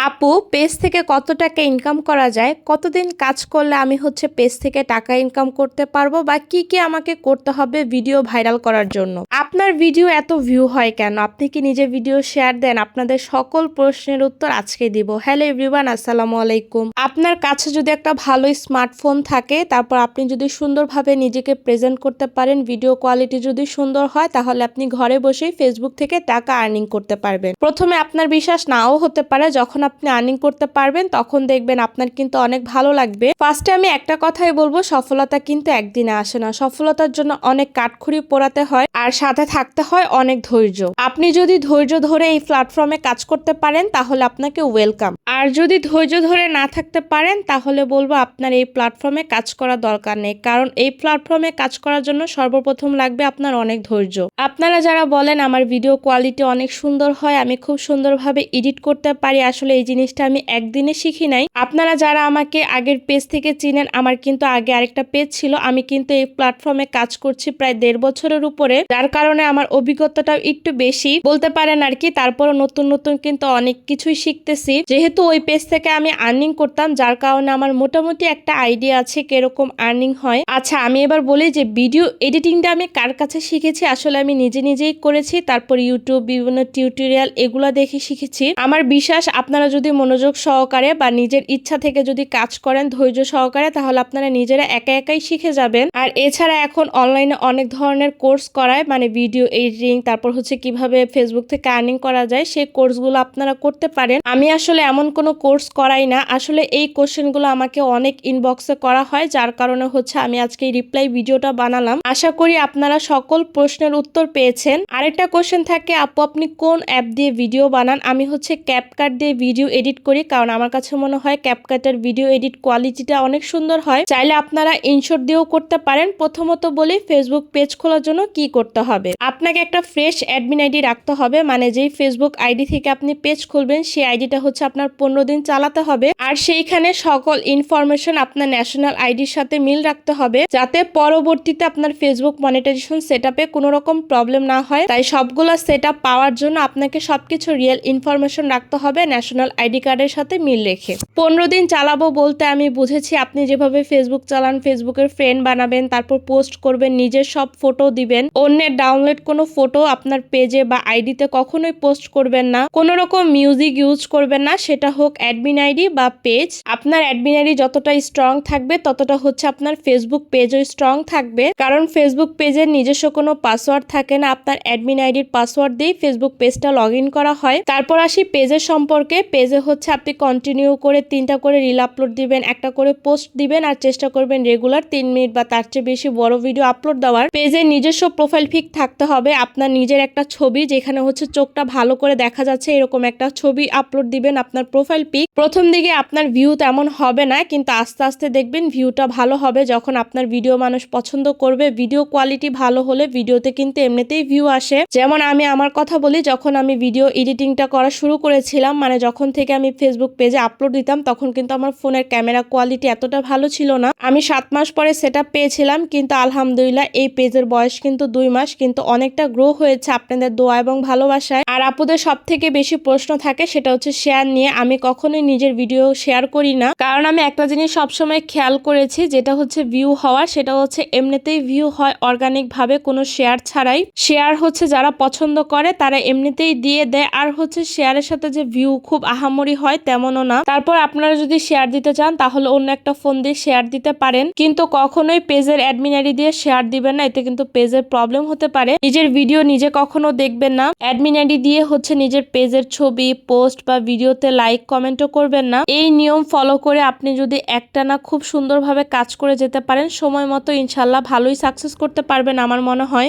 আপু, পেজ থেকে কত টাকা ইনকাম করা যায়? কতদিন কাজ করলে আমি পেজ থেকে টাকা ইনকাম করতে পারবো, বা কি কি আমাকে করতে হবে ভিডিও ভাইরাল করার জন্য? আপনার ভিডিও এত ভিউ হয় কেন? আপনি কি নিজে ভিডিও শেয়ার দেন? আপনাদের সকল প্রশ্নের উত্তর আজকে দিব। হ্যালো এভরিওয়ান, আসসালামু আলাইকুম। আপনার কাছে যদি একটা ভালো স্মার্টফোন থাকে, তারপর আপনি যদি সুন্দরভাবে নিজেকে প্রেজেন্ট করতে পারেন, ভিডিও কোয়ালিটি যদি সুন্দর হয়, তাহলে আপনি ঘরে বসেই ফেসবুক থেকে টাকা আর্নিং করতে পারবেন। প্রথমে আপনার বিশ্বাস নাও হতে পারে, যখন আপনি আর্নিং করতে পারবেন তখন দেখবেন আপনার কিন্তু অনেক ভালো লাগবে। ফার্স্টে আমি একটা কথাই বলবো, সফলতা কিন্তু একদিনে আসে না। সফলতার জন্য অনেক কাঠখড়ি পোড়াতে হয়, আর সাথে থাকতে হয় অনেক ধৈর্য। আপনি যদি ধৈর্য ধরে এই প্ল্যাটফর্মে কাজ করতে পারেন তাহলে আপনাকে ওয়েলকাম। আর যদি ধৈর্য ধরে না থাকতে পারেন তাহলে বলবো আপনার এই প্ল্যাটফর্মে কাজ করা দরকার নেই, কারণ এই প্ল্যাটফর্মে কাজ করার জন্য সর্বপ্রথম লাগবে আপনার অনেক ধৈর্য। আপনারা যারা বলেন আমার ভিডিও কোয়ালিটি অনেক সুন্দর হয়, আমি খুব সুন্দরভাবে এডিট করতে পারি, আসলে এই জিনিসটা আমি একদিনে শিখি নাই। আপনারা যারা আমাকে আগের পেজ থেকে চিনেন, আমার কিন্তু আগে আরেকটা পেজ ছিল। আমি কিন্তু এই প্ল্যাটফর্মে কাজ করছি প্রায় 1.5 বছরের উপরে, যার কারণে আমার অভিজ্ঞতাটাও একটু বেশি বলতে পারেন আর কি। তারপরও নতুন নতুন কিন্তু অনেক কিছুই শিখতেছি। যেহেতু ওই পেজ থেকে আমি আর্নিং করতাম, যার কারণে আমার মোটামুটি একটা আইডিয়া আছে কিরকম আর্নিং হয়। আচ্ছা, আমি এবার বলি যে ভিডিও এডিটিংটা আমি কার কাছে শিখেছি। আসলে আমি নিজেই করেছি, তারপর ইউটিউব বিভিন্ন টিউটোরিয়াল এগুলা দেখে শিখেছি। আমার বিশ্বাস আপনারা যদি মনোযোগ সহকারে বা নিজের ইচ্ছা থেকে যদি কাজ করেন ধৈর্য সহকারে, তাহলে আপনারা নিজেরা একাই শিখে যাবেন। আর এছাড়া এখন অনলাইনে অনেক ধরনের কোর্স করায়, মানে ভিডিও এডিটিং, তারপর কিভাবে ফেসবুক থেকে আর্নিং করা যায়, সেই কোর্সগুলো আপনারা করতে পারেন। আমি আসলে এমন কোনো কোর্স করাই না। আসলে এই কোশ্চেনগুলো আমাকে অনেক ইনবক্সে করা হয়, যার কারণে আমি আজকে এই রিপ্লাই ভিডিওটা বানালাম। আশা করি আপনারা সকল প্রশ্নের উত্তর পেয়েছেন। আরেকটা কোশ্চেন থাকে, আপু আপনি কোন অ্যাপ দিয়ে ভিডিও বানান? আমি ক্যাপকাট দিয়ে ভিডিও এডিট করি, কারণ আমার কাছে মনে হয় ক্যাপকাটের ভিডিও এডিট কোয়ালিটিটা অনেক সুন্দর হয়। চাইলে আপনারা ইনশট দিয়েও করতে পারেন। প্রথমত বলি, ফেসবুক পেজ খোলার জন্য কি করতে হবে। আপনাকে একটা ফ্রেশ অ্যাডমিন আইডি রাখতে হবে, মানে যেই ফেসবুক আইডি থেকে আপনি পেজ খুলবেন সেই আইডিটা আপনার 15 দিন চালাতে হবে। আর সেইখানে সকল ইনফরমেশন আপনার ন্যাশনাল আইডির সাথে মিল রাখতে হবে, যাতে পরবর্তীতে আপনার ফেসবুক মনিটাইজেশন সেটআপে কোনো রকম প্রবলেম না হয়। তাই সবগুলো সেটআপ পাওয়ার জন্য আপনাকে সবকিছু রিয়েল ইনফরমেশন রাখতে হবে ন্যাশনাল আইডি কার্ডের সাথে মিল রেখে। 15 দিন চালাবো বলতে আমি বুঝেছি আপনি যেভাবে ফেসবুক চালান, ফেসবুকের ফ্রেন্ড বানাবেন, তারপর পোস্ট করবেন, নিজের সব ফটো দিবেন। অন্যের ডাউনলোড কোনো ফটো আপনার পেজে বা আইডিতে কখনোই পোস্ট করবেন না। কোনো রকম মিউজিক ইউজ করবেন না, সেটা হোক অ্যাডমিন আইডি বা পেজ। আপনার অ্যাডমিন আইডি যতটা স্ট্রং থাকবে ততটা আপনার ফেসবুক পেজও স্ট্রং থাকবে, কারণ ফেসবুক পেজের নিজস্ব কোনো পাসওয়ার্ড থাকে না। আপনার অ্যাডমিন আইডির পাসওয়ার্ড দিয়ে ফেসবুক পেজটা লগ ইন করা হয়। তারপর আসি পেজের সম্পর্কে। পেজে আপনি কন্টিনিউ করে 3টা করে রিল আপলোড দিবেন, একটা করে পোস্ট দিবেন, আর চেষ্টা করবেন রেগুলার 3 মিনিট বা তার চেয়ে বেশি বড় ভিডিও আপলোড দেওয়ার। পেজের নিজস্ব প্রোফাইল পিক থাকতে হবে, আপনার নিজের একটা ছবি যেখানে চোখটা ভালো করে দেখা যাচ্ছে এরকম একটা ছবি আপলোড দিবেন, আপনার প্রোফাইল পিক। প্রথম দিকে আপনার ভিউ তেমন হবে না, কিন্তু আস্তে আস্তে দেখবেন ভিউটা ভালো হবে। যখন আপনার ভিডিও মানুষ পছন্দ করবে, ভিডিও কোয়ালিটি ভালো হলে ভিডিওতে কিন্তু এমনিতেই ভিউ আসে। যেমন আমি আমার কথা বলি, যখন আমি ভিডিও এডিটিংটা করা শুরু করেছিলাম, মানে যখন থেকে আমি ফেসবুক পেজে আপলোড দিতাম, তখন কিন্তু আমার ফোনের ক্যামেরা কোয়ালিটি এতটা ভালো ছিল না। আমি 7 মাস পরে সেটআপ পেয়েছিলাম, কিন্তু আলহামদুলিল্লাহ এই পেজের বয়স কিন্তু 2 মাস, কিন্তু অনেকটা গ্রো হয়েছে আপনাদের দোয়া এবং ভালোবাসায়। আর আপুদের সব থেকে বেশি প্রশ্ন থাকে সেটা শেয়ার নিয়ে। আমি কখনোই নিজের ভিডিও শেয়ার করি না, কারণ আমি একটা জিনিস সবসময় খেয়াল করেছি, যেটা ভিউ হওয়া, সেটা এমনিতেই ভিউ হয় অর্গানিক ভাবে, কোনো শেয়ার ছাড়াই। শেয়ার যারা পছন্দ করে তারা এমনিতেই দিয়ে দেয়। আর শেয়ারের সাথে যে ভিউ খুব আহামরি হয় তেমনও না। তারপর আপনারা যদি শেয়ার দিতে চান তাহলে অন্য একটা ফোন দিয়ে শেয়ার দিতে পারেন, কিন্তু কখনোই পেজের অ্যাডমিন আইডি দিয়ে শেয়ার দিবেন না, এতে কিন্তু পেজের প্রবলেম হতে পারে। নিজের ভিডিও নিজে কখনো দেখবেন না। অ্যাডমিন আইডি দিয়ে নিজের পেজের ছবি, পোস্ট বা ভিডিওতে লাইক কমেন্টও করবেন না। এই নিয়ম ফলো করে আপনি যদি একটানা খুব সুন্দরভাবে কাজ করে যেতে পারেন, সময় মতো ইনশাল্লাহ ভালোই সাকসেস করতে পারবেন আমার মনে হয়।